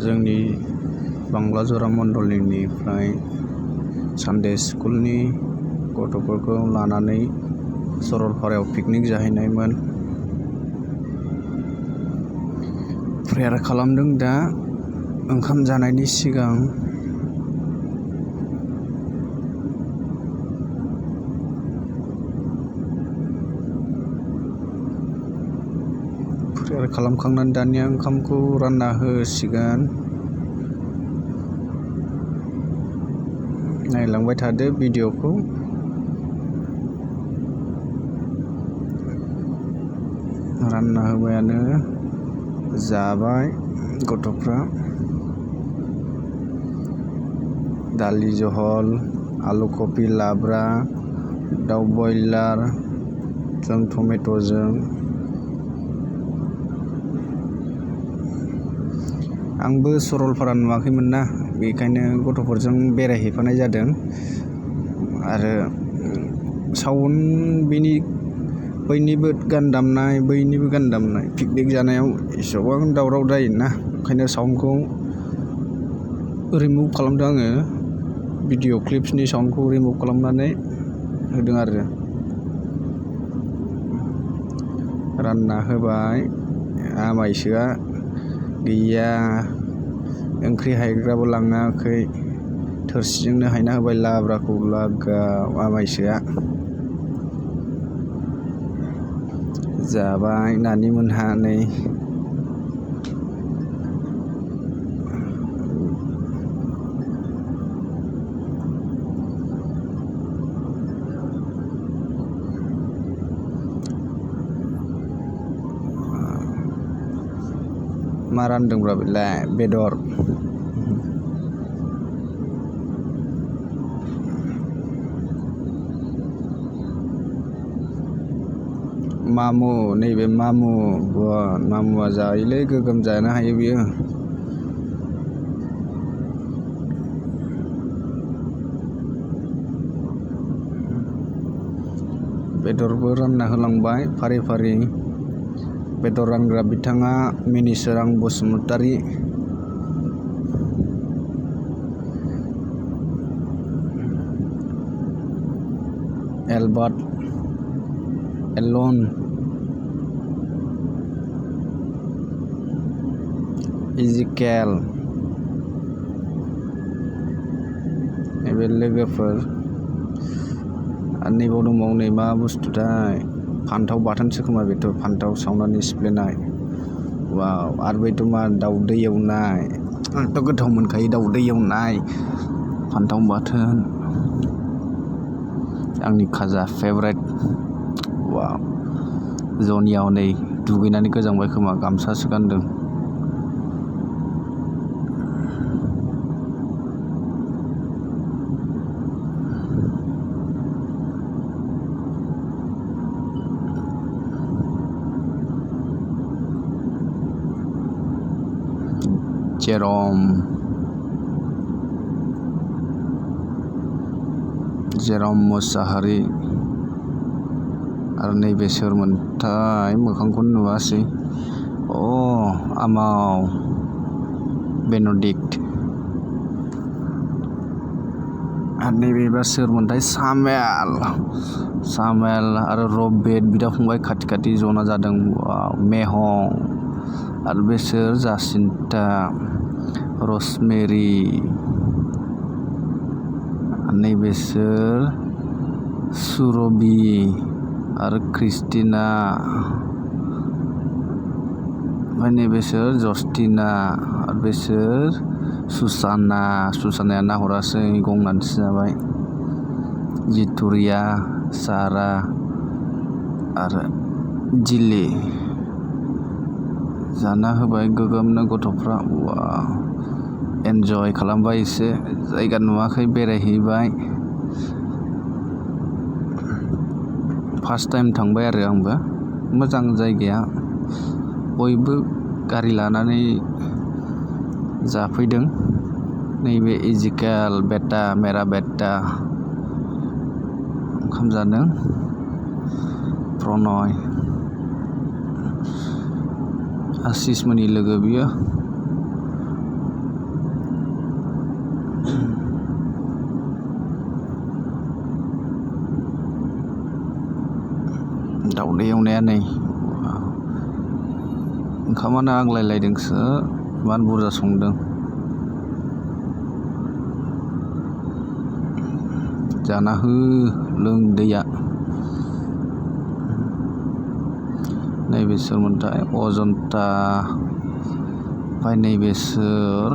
जोंनि बांलाजरा मण्डलिनिफ्राय सानडे स्कुलनि गथ'फोरखौ लानानै सरलपारायाव पिकनिक जाहैनायमोन। प्रेयार खालामदों दा ओंखाम जानायनि सिगां। प्रेयार खालामखांनानै दानिया ओंखामखौ रानना होसिगोन। नायलांबाय थादो भिडिअखौ। रानना होबायानो जाबाय गथ'फ्रा। दालि जहल, आलु कबि लाब्रा, दाउ बयलार जों टमेट'जों। आंबो सरलपारा नुवाखैमोन ना, बेखायनो गथ'फोरजों बेरायहैफानाय जादों। आरो साउन्ड बैनिबो गान दामनाय बैनिबो गान दामनाय, पिकनिक जानायाव एसेबां दावराव जायोना, ओंखायनो साउन्डखौ रिमुभ खालामदों आङो। भिडिअ क्लिप्सनि साउन्डखौ रिमुभ खालामनानै होदों आरो। रानना होबाय। आमाइसोआ गैया, ओंख्रि हायग्राबो लाङाखै, थोरसिजोंनो हायना होबाय लाब्राखौ लागाव आमाइसोआ। जाबाय नानि मोनहा नै। मा रानदोंब्रा बेलाय? बेदर। मामु, नैबे मामु, मामुआ जायोलै, गोगोम जानो हायो बियो। बेदरबो रानना होलांबाय फारि फारि। बेदर रानग्रा बिथाङा मिनिसोरां बसुमतारी। एलबार्ट एलन, इजिकेल, नैबे लोगोफोर। आरो नैबाव दंबावो, नै मा बुस्थुथाय, फान्थाव बाथोनसो खोमा बेथ', फान्थाव सावनानै सिफ्लेनाय। वाव, आरो बेथ' मा दाउदै एवनाय। आंथ' गोथाव मोनखायो दाउदै एवनाय, फान्थाव बाथोन। आंनि खाजा फेभरेट। वाव, जनियाव नै दुगैनानै गोजांबाय खोमा, गामसासो गानदों। जेरम मुसाहारि। आरो नैबे सोरमोनथाय, मोखांखौनो नुवासै। आमाव बेनडिक्ट। आरो नैबेबा सोरमोनथाय, सामेल आरो रबेट, बिदा फंबाय खाथि खाथि जना जादों। वाव, मेहं। आरो बेसोर जासिन्ता, रसमेरि। नैबेसोर सुरभि आरो क्रिस्टिना। ओमफ्राय नैबेसोर जस्टिना। आरो बेसोर सुसानाया नाहरासै, गंनानैसो जाबाय। जितुरिया, सारा आरो जिलि। जाना होबाय गोगोमनो गथ'फ्रा। वाव, एन्जय खालामबाय एसे, जायगा नुवाखै, बेरायहैबाय। फार्स्ट टाइम थांबाय आरो आंबो। मोजां जायगाया, बयबो गारि लानानै जाफैदों। नैबे इजिकेल बेटा, मेरा बेटा ओंखाम जादों। प्रनय, आशिस मोननि लोगो बियो। दाउदै एवनाया नै ओंखामानो आग्लायलायदोंसो इमान बुरजा संदों। जाना हो लों दैया। नैबे सोरमोनथाय अजन्ता ओमफ्राय नैबे सोर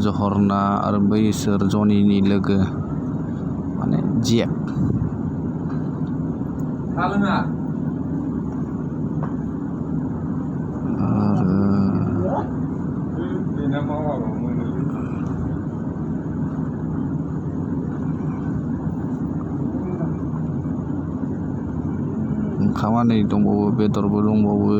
जहरना आरो बैसोर जनिनि लोगो माने जेक। ओंखामा नै दंबावो, बेदरबो दंबावो।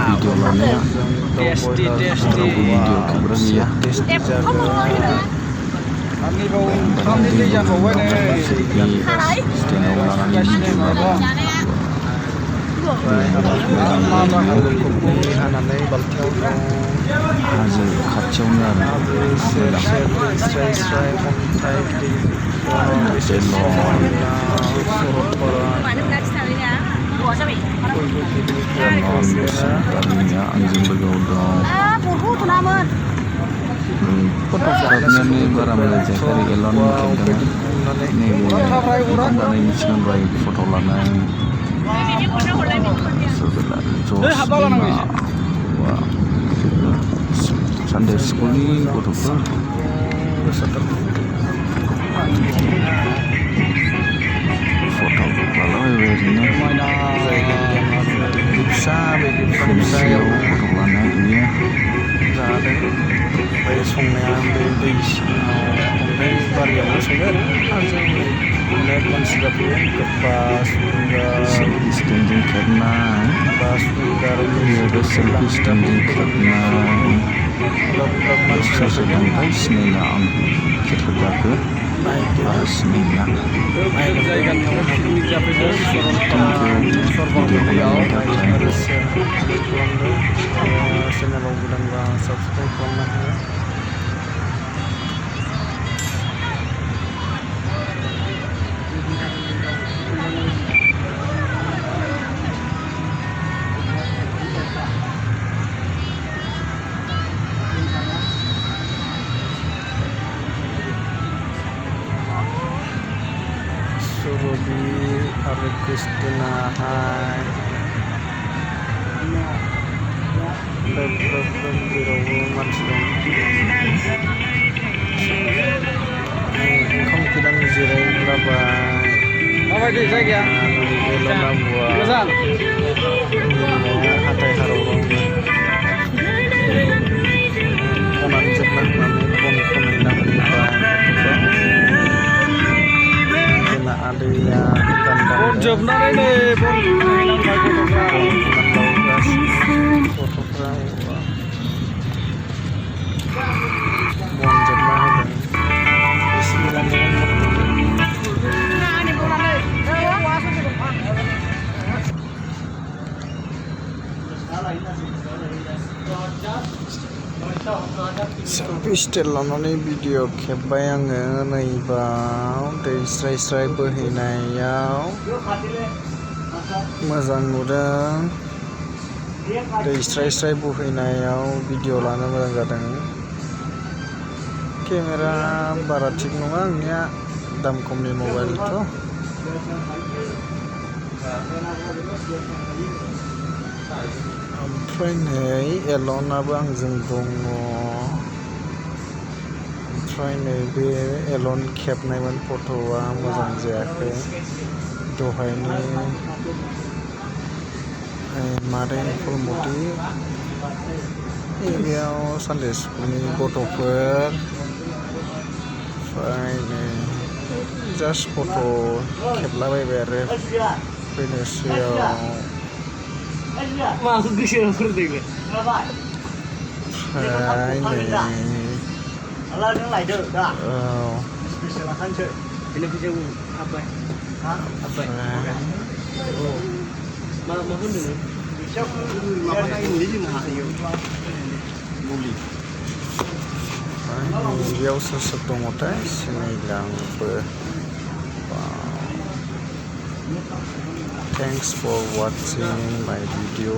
भिडिअ लानाया भिडिअ खेबग्रा गैया। स्टेन्डआव लानानै हाजो खाथियावनो आंजों लोगोआव दं। फट' खेबनायानो बारा मोजां जायाखै। एलन खेबदों नैबे ओंखाम जानायनि सिगां दहाय फट' लानाय सानडे स्कुलनि गथ'फोर फट' लालाबायबाय ओरैनो फिसा बायदि खोमसियाव फट' लानाय नुयो। जादों ओमफ्राय संनाया बे दै सिङाव अन्थाइ बारियावनो सङो आरो हाजों अनेक मानसि जाफैयो। गोबा सेल्फि स्टेन्डजों खेबनाय सेल्फि स्टेन्डजों खेबनाय सोर सोर दंथाय सिनायला आं खेबजाखो बारा सिनायला। चेनेलाव गोदानबा साबसक्राइब खालामनो हायो। Surubi आरो क्रिस्टिनाहाय जेरावबो मानसि दं। ओंखाम गोदान जिरायलाबाय। माबायदि जायगाया? मोजां। हाथाय हारावरावनो खनानै जोबना होनानै बन खनहैना होबाय गथ'फ्रा। जोंना आदैया गान जोबनानै नै बन खनहैनांबाय गथ'फ्रा। गथ'फ्रा बन जोबना होदों। सेल्फि स्टिल लानानै भिडिअ खेबबाय आङो। नैबाव दै स्राय स्राय बोहैनायाव मोजां नुदों। दै स्राय स्राय बोहैनायाव भिडिअ लानो मोजां जादों। केमेरा बारा थिग नङा आंनिया, दाम खमनि मबाइलथ'। ओमफ्राय नै एलनाबो आंजों दङ। ओमफ्राय नै बे एलन खेबनायमोन फट'आ मोजां जायाखै। दहायनि मादै फुलमति बेयाव सानडे स्कुलनि गथ'फोर। ओमफ्राय नै जास्ट फट' खेबलाबायबाय आरो फैनोसैयाव। ओमफ्राय नै Ala nang laidो दा औ स्पेशल आखानसो बेनि फैसाखौ हाबबाय हाबबाय मा होनदों माबा नायनोलै जों हायो मुलि बेयाव सोर सोर दङथाय सिनायला आंबो थेंक्स फर वाचिं माय भिडिअ